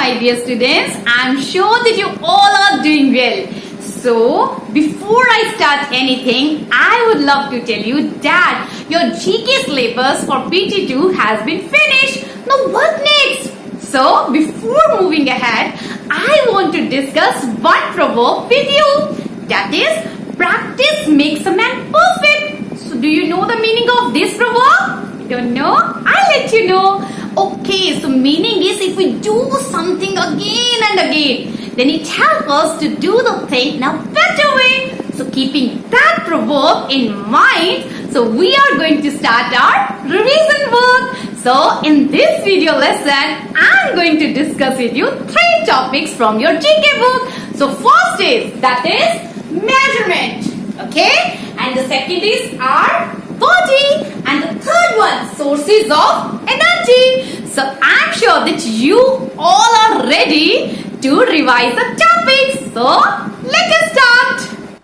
my dear students. I'm sure that you all are doing well. So, before I start anything, I would love to tell you that your GK syllabus for PT2 has been finished. Now what next? So, before moving ahead, I want to discuss one proverb with you. That is, practice makes a man perfect. So, do you know the meaning of this proverb? Don't know? I'll let you know. Okay, so meaning is if we do something again and again, then it helps us to do the thing in a better way. So keeping that proverb in mind, so we are going to start our revision work. So in this video lesson, I'm going to discuss with you 3 topics from your GK book. So first is, that is measurement. Okay? And the second is our body, and the third one, sources of energy. So I'm sure that you all are ready to revise the topics. So let us start.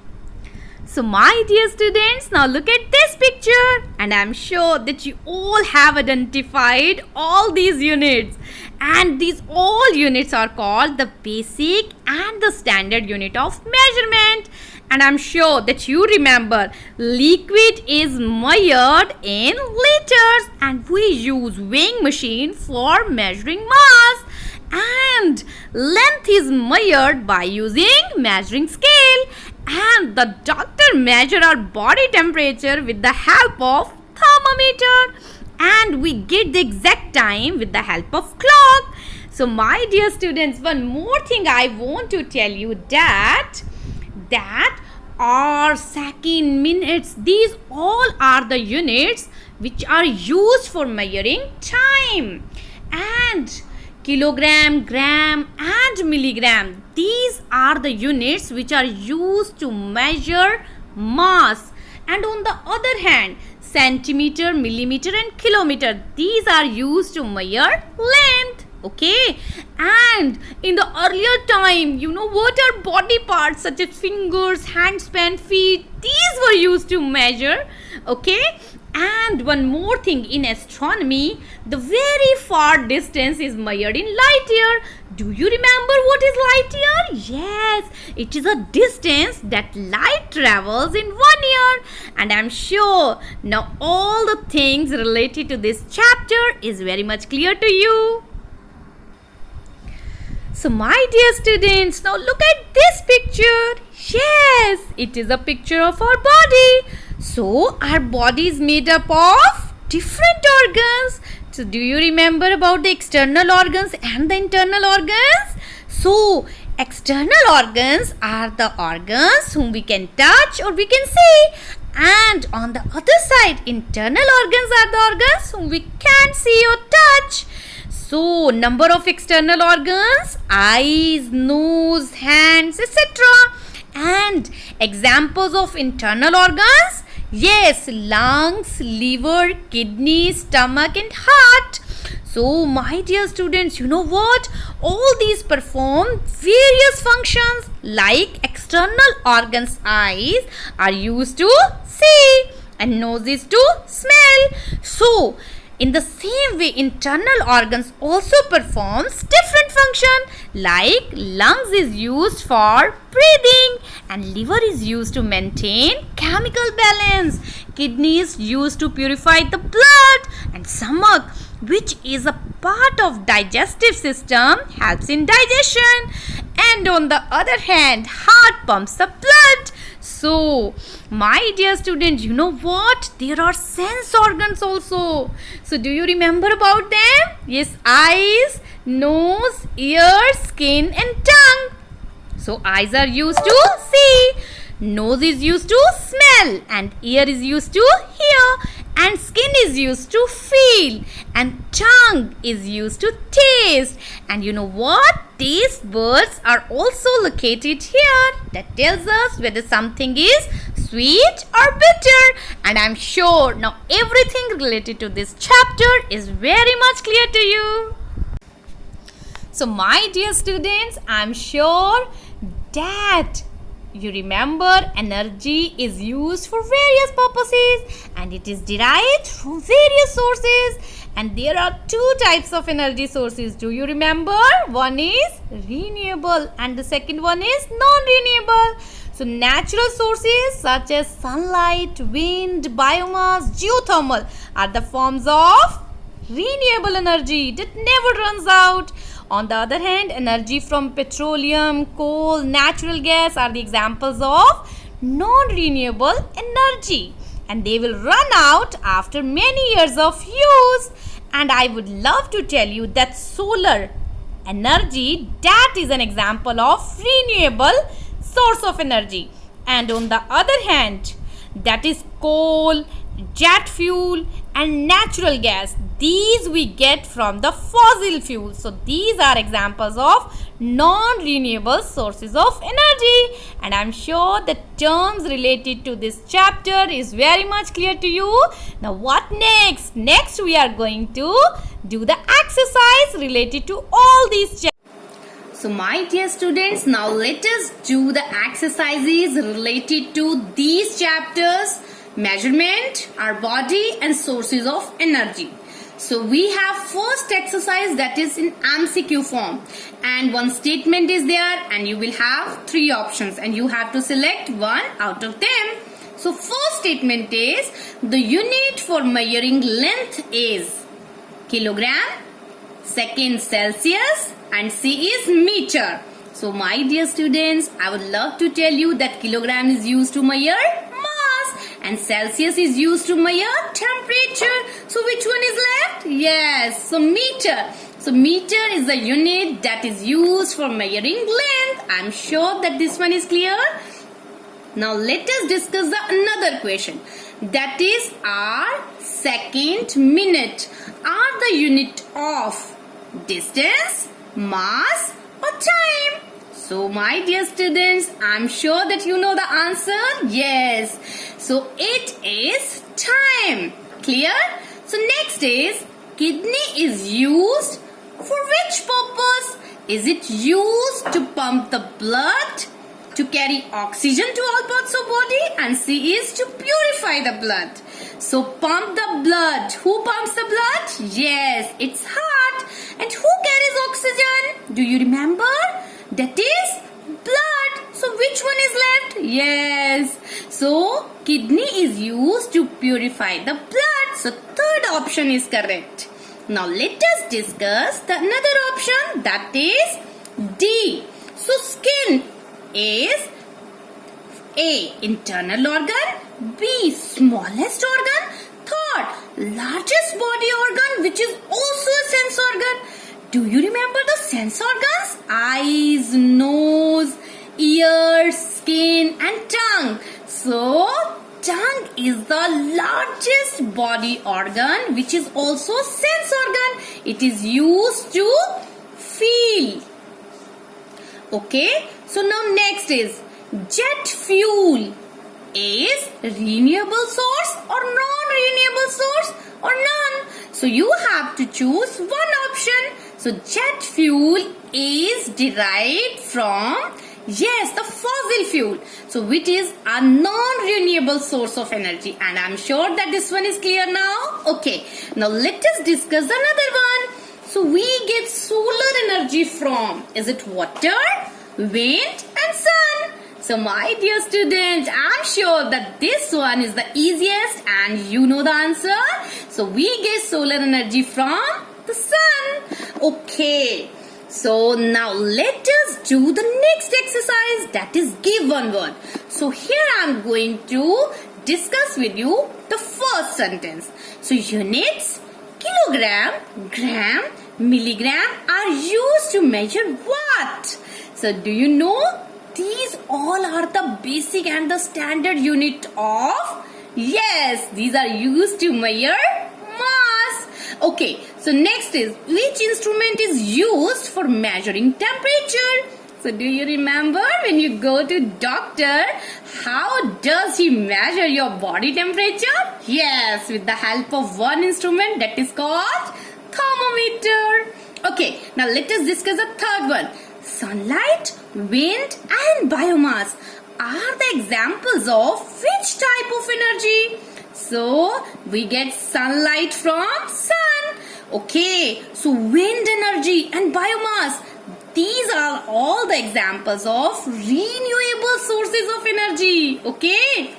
So my dear students, now look at this picture, and I'm sure that you all have identified all these units, and these all units are called the basic and the standard unit of measurement. And I'm sure that you remember liquid is measured in liters, and we use weighing machine for measuring mass, and length is measured by using measuring scale, and the doctor measure our body temperature with the help of thermometer, and we get the exact time with the help of clock. So my dear students, one more thing I want to tell you, that are second, minutes, these all are the units which are used for measuring time. And kilogram, gram and milligram, these are the units which are used to measure mass. And on the other hand, centimeter, millimeter and kilometer, these are used to measure length. Okay, and in the earlier time, you know what are body parts such as fingers, hands, span, feet, these were used to measure. Okay, and one more thing, in astronomy, the very far distance is measured in light year. Do you remember what is light year? Yes, it is a distance that light travels in 1 year. And I'm sure now all the things related to this chapter is very much clear to you. So my dear students, now look at this picture. Yes, it is a picture of our body. So our body is made up of different organs. So do you remember about the external organs and the internal organs? So external organs are the organs whom we can touch or we can see. And on the other side, internal organs are the organs whom we can't see or touch. So, number of external organs, eyes, nose, hands, etc. And examples of internal organs, yes, lungs, liver, kidney, stomach and heart. So, my dear students, you know what? All these perform various functions, like external organs, eyes are used to see and nose is to smell. So, in the same way, internal organs also performs different function, like lungs is used for breathing and liver is used to maintain chemical balance, kidney is used to purify the blood, and stomach, which is a part of digestive system, helps in digestion. And on the other hand, heart pumps the blood. So, my dear students, you know what? There are sense organs also. So, do you remember about them? Yes, eyes, nose, ears, skin and tongue. So, eyes are used to see, nose is used to smell, and ear is used to hear, and skin is used to feel, and tongue is used to taste. And you know what? Taste buds are also located here. That tells us whether something is sweet or bitter. And I'm sure now everything related to this chapter is very much clear to you. So my dear students, I'm sure that you remember energy is used for various purposes and it is derived from various sources, And there are two types of energy sources. Do you remember? One is renewable and the second one is non-renewable. So natural sources such as sunlight, wind, biomass, geothermal are the forms of renewable energy that never runs out. On the other hand, energy from petroleum, coal, natural gas are the examples of non-renewable energy, and they will run out after many years of use. And I would love to tell you that solar energy, that is an example of renewable source of energy. And on the other hand, that is coal, jet fuel and natural gas. These we get from the fossil fuels. So these are examples of non-renewable sources of energy. And I'm sure the terms related to this chapter is very much clear to you. Now what next? Next we are going to do the exercise related to all these chapters. So my dear students, now let us do the exercises related to these chapters: measurement, our body and sources of energy. So we have first exercise that is in MCQ form, and one statement is there and you will have three options and you have to select one out of them. So first statement is the unit for measuring length is kilogram, second Celsius and C is meter. So my dear students, I would love to tell you that kilogram is used to measure mass and Celsius is used to measure temperature. So which one is left? Yes, so meter. So meter is the unit that is used for measuring length. I'm sure that this one is clear. Now let us discuss the another question. That is our second minute are the unit of distance, mass or time. So my dear students, I'm sure that you know the answer. Yes. So it is time. Clear? So next is kidney is used for which purpose? Is it used to pump the blood, to carry oxygen to all parts of body, and C is to purify the blood. So pump the blood. Who pumps the blood? Yes, it's heart. And who carries oxygen? Do you remember? That is blood. So which one is left? Yes. So kidney is used to purify the blood. So third option is correct. Now let us discuss the another option, that is D. So skin is A, internal organ, B, smallest organ, third, largest body organ which is also a sense organ. Do you remember the sense organs? Eyes, nose, ears, skin and tongue. So tongue is the largest body organ which is also sense organ. It is used to feel. Okay, so now next is jet fuel is renewable source or non-renewable source or none. So you have to choose one option. So jet fuel is derived from, yes, the fossil fuel. So which is a non-renewable source of energy. And I'm sure that this one is clear now. Okay, now let us discuss another one. So we get solar energy from, is it water, wind and sun? So my dear students, I'm sure that this one is the easiest and you know the answer. So we get solar energy from the sun. Okay. So now let us do the next exercise, that is give one word. So here I'm going to discuss with you the first sentence. So units, kilogram, gram, milligram are used to measure what? So do you know? These all are the basic and the standard unit of, yes, these are used to measure mass. Okay, so next is which instrument is used for measuring temperature? So do you remember when you go to doctor, how does he measure your body temperature? Yes, with the help of one instrument that is called thermometer. Okay, now let us discuss the third one. Sunlight, wind and biomass are the examples of which type of energy? So we get sunlight from sun. Okay, so wind energy and biomass. These are all the examples of renewable sources of energy. Okay.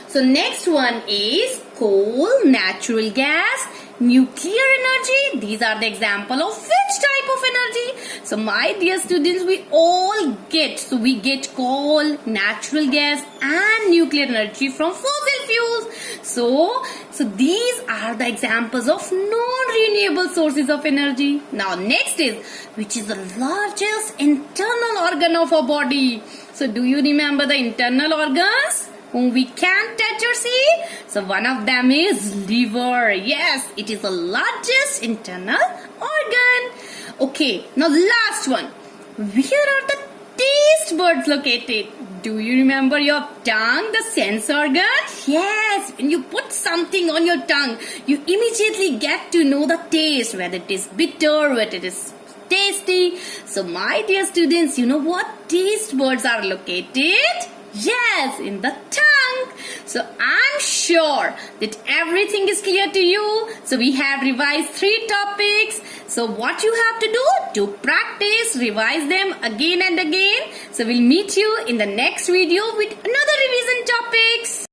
So next one is coal, natural gas, nuclear energy. These are the example of which type of energy? So my dear students, we all get, so we get coal, natural gas and nuclear energy from fossil fuels. So these are the examples of non-renewable sources of energy. Now next is, which is the largest internal organ of our body? So do you remember the internal organs whom we can't touch or see? So one of them is liver. Yes, it is the largest internal organ. Okay, now last one. Where are the taste buds located? Do you remember your tongue, the sense organ? Yes, when you put something on your tongue, you immediately get to know the taste, whether it is bitter, whether it is tasty. So my dear students, you know what taste buds are located? Yes, in the tongue. So I'm sure that everything is clear to you. So we have revised 3 topics. So what you have to do? To practice, revise them again and again. So we'll meet you in the next video with another revision topics.